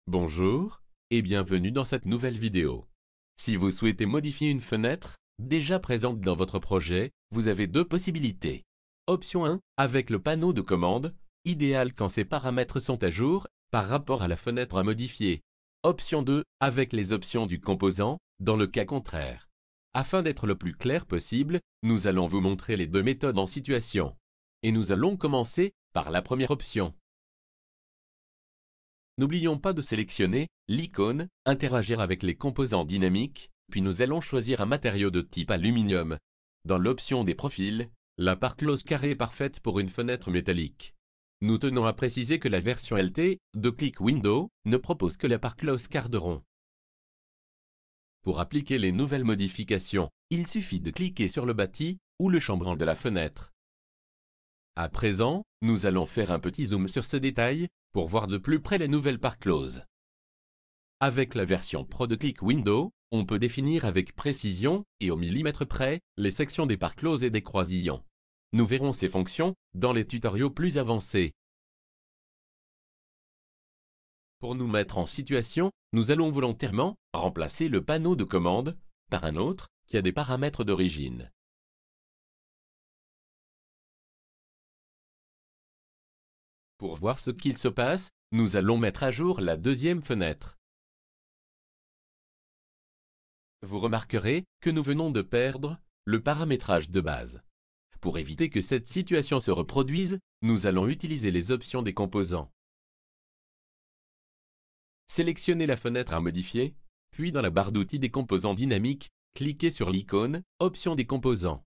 Bonjour et bienvenue dans cette nouvelle vidéo. Si vous souhaitez modifier une fenêtre déjà présente dans votre projet, vous avez deux possibilités. Option 1, avec le panneau de commande, idéal quand ces paramètres sont à jour par rapport à la fenêtre à modifier. Option 2, avec les options du composant, dans le cas contraire. Afin d'être le plus clair possible, nous allons vous montrer les deux méthodes en situation. Et nous allons commencer par la première option. N'oublions pas de sélectionner l'icône « Interagir avec les composants dynamiques », puis nous allons choisir un matériau de type aluminium. Dans l'option des profils, la part close carrée est parfaite pour une fenêtre métallique. Nous tenons à préciser que la version LT de Click Window ne propose que la part close quart de rond. Pour appliquer les nouvelles modifications, il suffit de cliquer sur le bâti ou le chambranle de la fenêtre. À présent, nous allons faire un petit zoom sur ce détail pour voir de plus près les nouvelles parts closes. Avec la version Pro de Click Window, on peut définir avec précision et au millimètre près les sections des parts closes et des croisillons. Nous verrons ces fonctions dans les tutoriaux plus avancés. Pour nous mettre en situation, nous allons volontairement remplacer le panneau de commande par un autre qui a des paramètres d'origine. Pour voir ce qu'il se passe, nous allons mettre à jour la deuxième fenêtre. Vous remarquerez que nous venons de perdre le paramétrage de base. Pour éviter que cette situation se reproduise, nous allons utiliser les options des composants. Sélectionnez la fenêtre à modifier, puis dans la barre d'outils des composants dynamiques, cliquez sur l'icône « Options des composants ».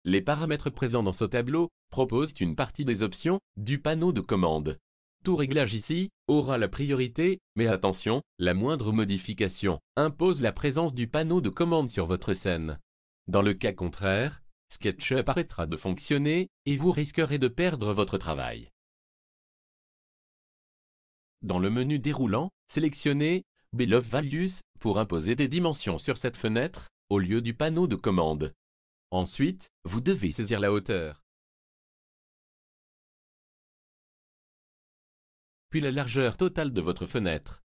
Les paramètres présents dans ce tableau proposent une partie des options du panneau de commande. Tout réglage ici aura la priorité, mais attention, la moindre modification impose la présence du panneau de commande sur votre scène. Dans le cas contraire, SketchUp arrêtera de fonctionner et vous risquerez de perdre votre travail. Dans le menu déroulant, sélectionnez Bill of Values pour imposer des dimensions sur cette fenêtre au lieu du panneau de commande. Ensuite, vous devez saisir la hauteur, puis la largeur totale de votre fenêtre.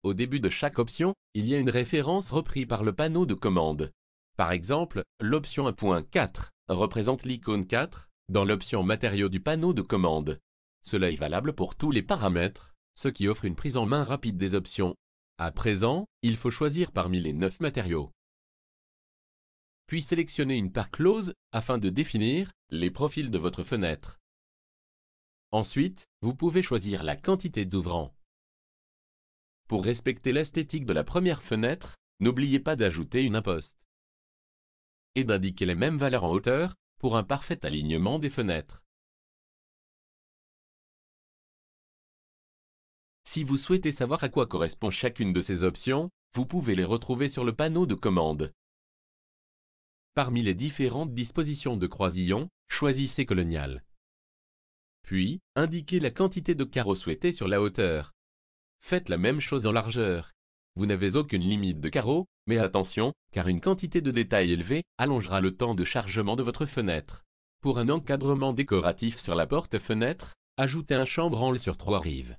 Au début de chaque option, il y a une référence reprise par le panneau de commande. Par exemple, l'option 1.4 représente l'icône 4 dans l'option matériaux du panneau de commande. Cela est valable pour tous les paramètres, ce qui offre une prise en main rapide des options. À présent, il faut choisir parmi les 9 matériaux. Puis sélectionnez une part close afin de définir les profils de votre fenêtre. Ensuite, vous pouvez choisir la quantité d'ouvrants. Pour respecter l'esthétique de la première fenêtre, n'oubliez pas d'ajouter une imposte et d'indiquer les mêmes valeurs en hauteur pour un parfait alignement des fenêtres. Si vous souhaitez savoir à quoi correspond chacune de ces options, vous pouvez les retrouver sur le panneau de commande. Parmi les différentes dispositions de croisillon, choisissez Colonial. Puis, indiquez la quantité de carreaux souhaitée sur la hauteur. Faites la même chose en largeur. Vous n'avez aucune limite de carreaux, mais attention, car une quantité de détails élevée allongera le temps de chargement de votre fenêtre. Pour un encadrement décoratif sur la porte-fenêtre, ajoutez un chambranle sur 3 rives.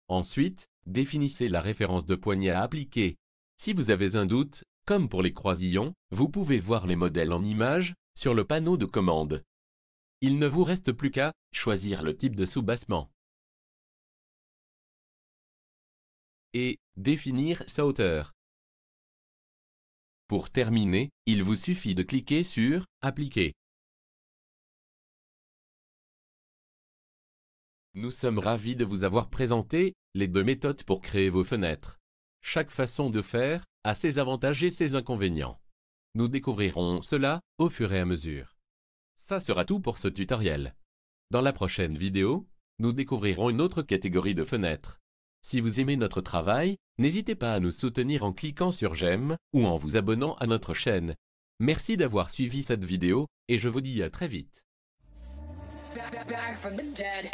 Ensuite, définissez la référence de poignée à appliquer. Si vous avez un doute, comme pour les croisillons, vous pouvez voir les modèles en images sur le panneau de commande. Il ne vous reste plus qu'à choisir le type de soubassement et définir sa hauteur. Pour terminer, il vous suffit de cliquer sur « Appliquer ». Nous sommes ravis de vous avoir présenté les deux méthodes pour créer vos fenêtres. Chaque façon de faire a ses avantages et ses inconvénients. Nous découvrirons cela au fur et à mesure. Ça sera tout pour ce tutoriel. Dans la prochaine vidéo, nous découvrirons une autre catégorie de fenêtres. Si vous aimez notre travail, n'hésitez pas à nous soutenir en cliquant sur j'aime ou en vous abonnant à notre chaîne. Merci d'avoir suivi cette vidéo et je vous dis à très vite. Back from the dead.